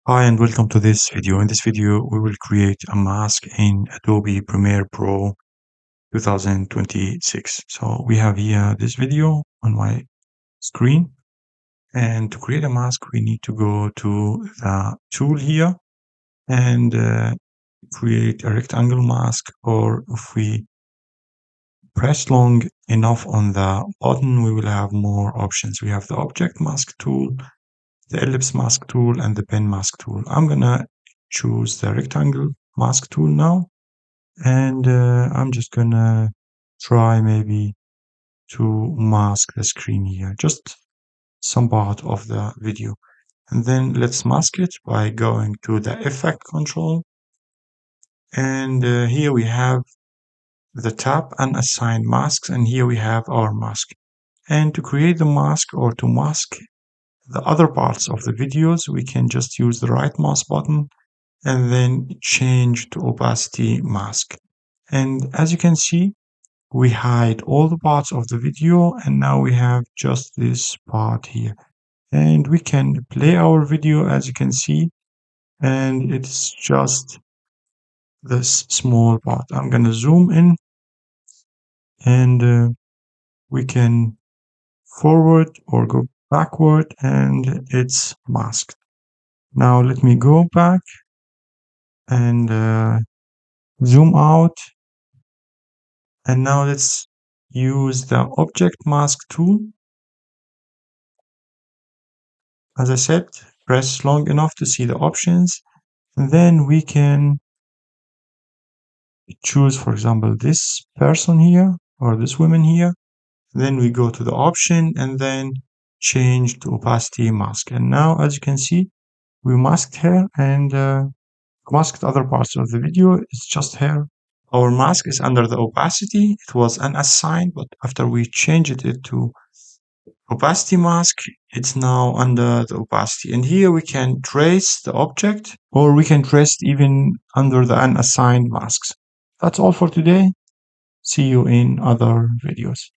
Hi and welcome to this video. In this video, we will create a mask in Adobe Premiere Pro 2026. So we have here this video on my screen. And to create a mask, we need to go to the tool here and create a rectangle mask. Or if we press long enough on the button, we will have more options. We have the object mask tool, the ellipse mask tool, and the pen mask tool. I'm gonna choose the rectangle mask tool now, and I'm just gonna try maybe to mask the screen here, just some part of the video. And then let's mask it by going to the effect control. And here we have the tab unassign masks, and here we have our mask. And to create the mask or to mask the other parts of the videos, we can just use the right mouse button and then change to opacity mask. And as you can see, we hide all the parts of the video, and now we have just this part here. And we can play our video, as you can see, and it's just this small part. I'm gonna zoom in, and we can forward or go backward, and it's masked. Now let me go back and zoom out. And now let's use the object mask tool. As I said, press long enough to see the options. And then we can choose, for example, this person here or this woman here. Then we go to the option and then change to opacity mask. And now, as you can see, we masked her and masked other parts of the video. It's just her. Our mask is under the opacity. It was unassigned, but after we changed it to opacity mask, it's now under the opacity. And here we can trace the object, or we can trace it even under the unassigned masks. That's all for today. See you in other videos.